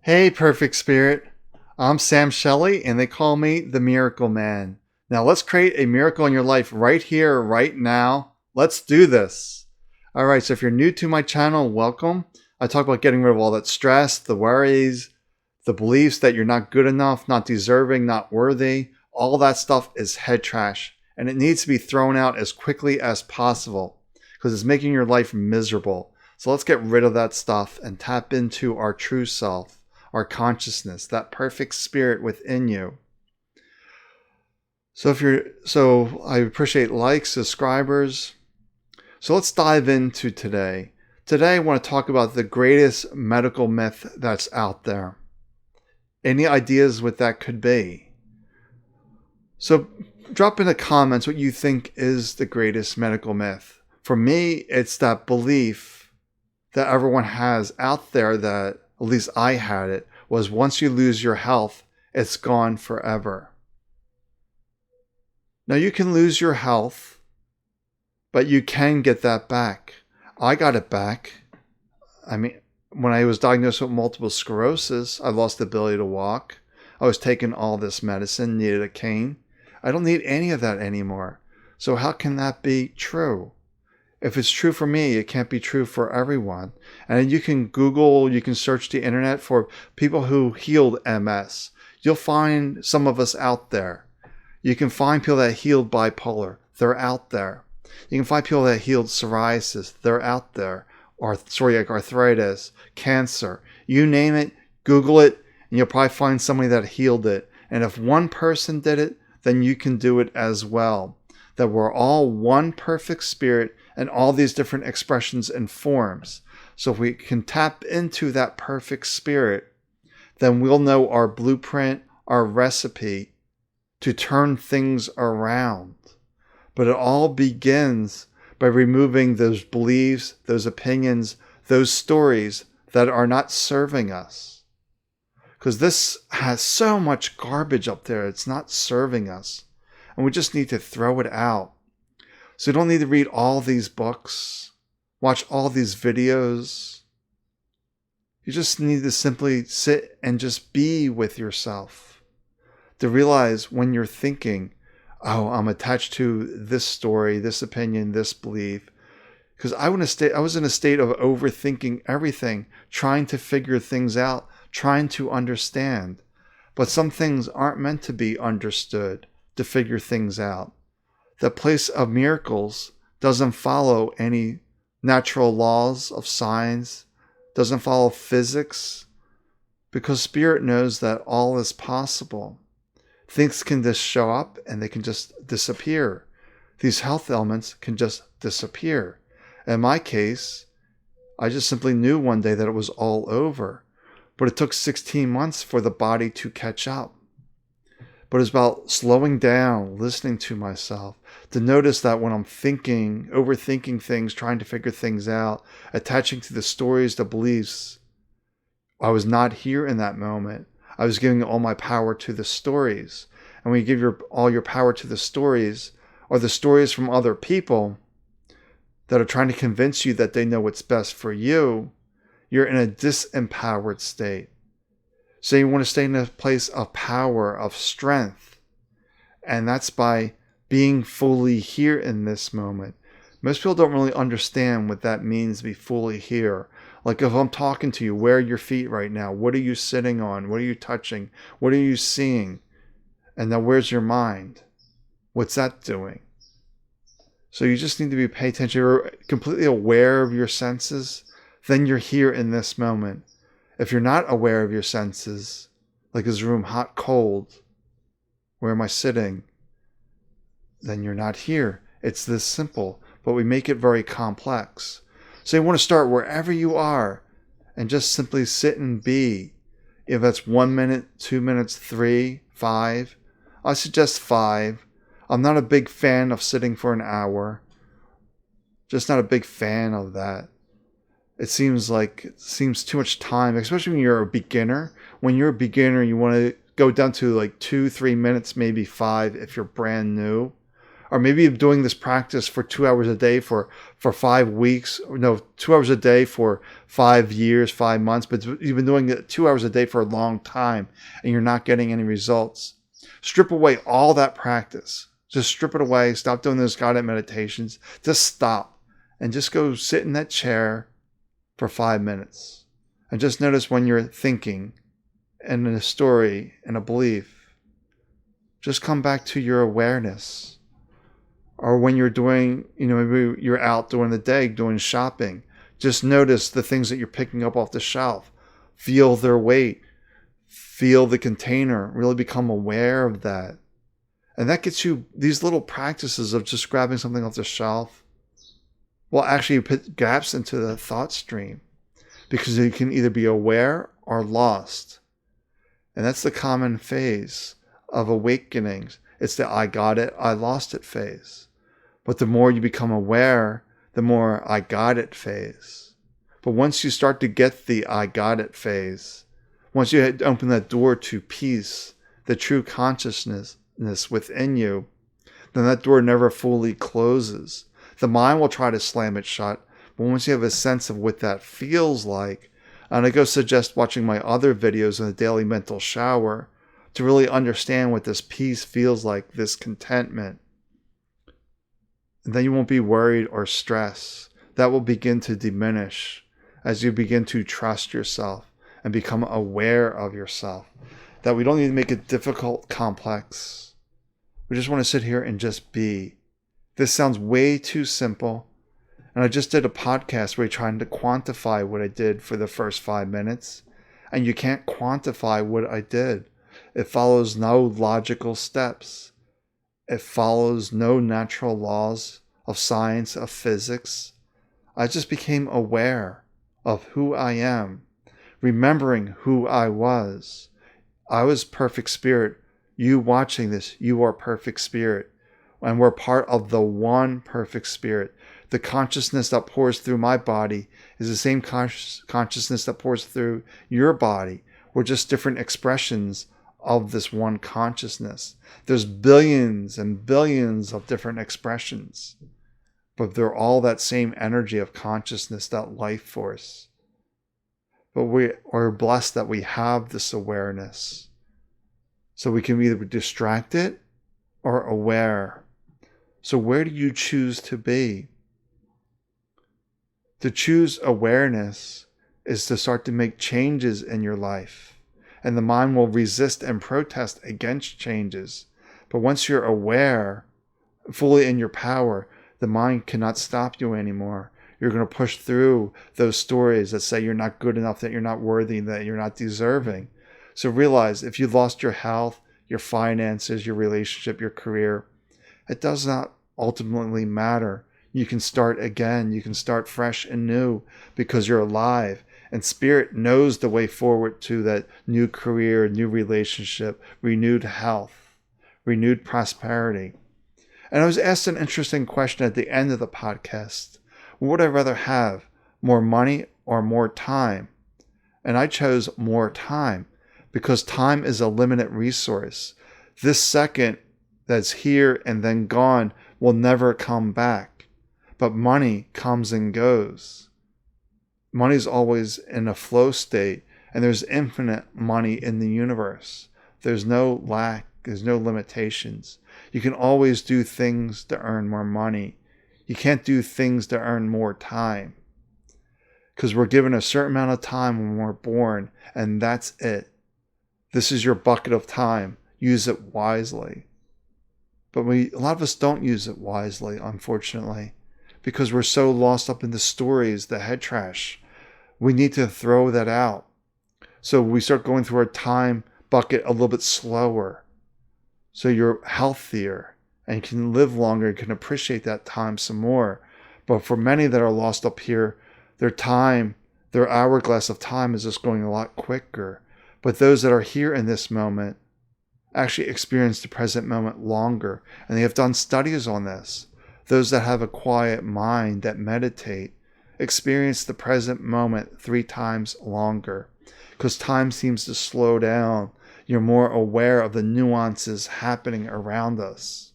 Hey, Perfect Spirit. I'm Sam Shelley, and they call me the Miracle Man. Now, let's create a miracle in your life right here, right now. Let's do this. All right, so if you're new to my channel, welcome. I talk about getting rid of all that stress, the worries, the beliefs that you're not good enough, not deserving, not worthy. All that stuff is head trash, and it needs to be thrown out as quickly as possible because it's making your life miserable. So let's get rid of that stuff and tap into our true self, our consciousness, that perfect spirit within you. So I appreciate likes, subscribers. So let's dive into today. Today I want to talk about the greatest medical myth that's out there. Any ideas what that could be? So drop in the comments what you think is the greatest medical myth. For me, it's that belief that everyone has out there, that at least I had it, was once you lose your health, it's gone forever. Now you can lose your health, but you can get that back. I got it back. When I was diagnosed with multiple sclerosis, I lost the ability to walk. I was taking all this medicine, needed a cane. I don't need any of that anymore. So how can that be true? If it's true for me, it can't be true for everyone. And you can Google, you can search the internet for people who healed MS. You'll find some of us out there. You can find people that healed bipolar. They're out there. You can find people that healed psoriasis. They're out there. Or psoriatic arthritis, cancer. You name it, Google it, and you'll probably find somebody that healed it. And if one person did it, then you can do it as well. That we're all one perfect spirit and all these different expressions and forms. So if we can tap into that perfect spirit, then we'll know our blueprint, our recipe to turn things around. But it all begins by removing those beliefs, those opinions, those stories that are not serving us. Because this has so much garbage up there, it's not serving us. And we just need to throw it out. So you don't need to read all these books, watch all these videos. You just need to simply sit and just be with yourself. To realize when you're thinking, oh, I'm attached to this story, this opinion, this belief. Because I was in a state of overthinking everything, trying to figure things out, trying to understand. But some things aren't meant to be understood, to figure things out. The place of miracles doesn't follow any natural laws of science, doesn't follow physics, because spirit knows that all is possible. Things can just show up and they can just disappear. These health ailments can just disappear. In my case, I just simply knew one day that it was all over. But it took 16 months for the body to catch up. But it's about slowing down, listening to myself, to notice that when I'm thinking, overthinking things, trying to figure things out, attaching to the stories, the beliefs, I was not here in that moment. I was giving all my power to the stories. And when you give all your power to the stories, or the stories from other people that are trying to convince you that they know what's best for you, you're in a disempowered state. So you want to stay in a place of power, of strength. And that's by being fully here in this moment. Most people don't really understand what that means to be fully here. Like if I'm talking to you, where are your feet right now? What are you sitting on? What are you touching? What are you seeing? And now where's your mind? What's that doing? So you just need to pay attention. You're completely aware of your senses. Then you're here in this moment. If you're not aware of your senses, like is the room hot, cold? Where am I sitting? Then you're not here. It's this simple, but we make it very complex. So you want to start wherever you are and just simply sit and be. If that's 1 minute, 2 minutes, 3, 5, I suggest 5. I'm not a big fan of sitting for an hour. Just not a big fan of that. It seems too much time, especially when you're a beginner. When you're a beginner, you want to go down to like 2, 3 minutes, maybe 5 if you're brand new. Or maybe you're doing this practice for 2 hours a day for 5 weeks. No, 2 hours a day for 5 years, 5 months. But you've been doing it 2 hours a day for a long time and you're not getting any results. Strip away all that practice. Just strip it away. Stop doing those guided meditations. Just stop and just go sit in that chair for 5 minutes. And just notice when you're thinking and in a story and a belief, just come back to your awareness. Or when you're doing, maybe you're out during the day doing shopping, just notice the things that you're picking up off the shelf. Feel their weight. Feel the container. Really become aware of that. And that gets you these little practices of just grabbing something off the shelf. Well, actually, you put gaps into the thought stream because you can either be aware or lost. And that's the common phase of awakenings. It's the I got it, I lost it phase. But the more you become aware, the more I got it phase. But once you start to get the I got it phase, once you open that door to peace, the true consciousness within you, then that door never fully closes. The mind will try to slam it shut, but once you have a sense of what that feels like, and I go suggest watching my other videos in the daily mental shower to really understand what this peace feels like, this contentment. And then you won't be worried or stressed. That will begin to diminish as you begin to trust yourself and become aware of yourself. That we don't need to make it difficult, complex. We just want to sit here and just be. This sounds way too simple. And I just did a podcast where you're trying to quantify what I did for the first 5 minutes. And you can't quantify what I did. It follows no logical steps. It follows no natural laws of science, of physics. I just became aware of who I am, remembering who I was. I was perfect spirit. You watching this, you are perfect spirit. And we're part of the one perfect spirit. The consciousness that pours through my body is the same consciousness that pours through your body. We're just different expressions of this one consciousness. There's billions and billions of different expressions, but they're all that same energy of consciousness, that life force. But we are blessed that we have this awareness. So we can either be distracted or aware. So where do you choose to be? To choose awareness is to start to make changes in your life. And the mind will resist and protest against changes. But once you're aware, fully in your power, the mind cannot stop you anymore. You're going to push through those stories that say you're not good enough, that you're not worthy, that you're not deserving. So realize if you lost your health, your finances, your relationship, your career, it does not ultimately matter. You can start again. You can start fresh and new because you're alive. And spirit knows the way forward to that new career, new relationship, renewed health, renewed prosperity. And I was asked an interesting question at the end of the podcast. What would I rather have, more money or more time? And I chose more time because time is a limited resource. This second that's here and then gone will never come back. But money comes and goes. Money's always in a flow state, and there's infinite money in the universe. There's no lack, there's no limitations. You can always do things to earn more money. You can't do things to earn more time. Because we're given a certain amount of time when we're born, and that's it. This is your bucket of time. Use it wisely. But a lot of us don't use it wisely, unfortunately, because we're so lost up in the stories, the head trash. We need to throw that out. So we start going through our time bucket a little bit slower. So you're healthier and can live longer and can appreciate that time some more. But for many that are lost up here, their time, their hourglass of time is just going a lot quicker. But those that are here in this moment actually experience the present moment longer. And they have done studies on this. Those that have a quiet mind, that meditate, experience the present moment 3 times longer. Because time seems to slow down. You're more aware of the nuances happening around us.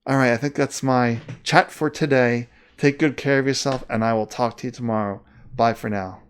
All right, I think that's my chat for today. Take good care of yourself, and I will talk to you tomorrow. Bye for now.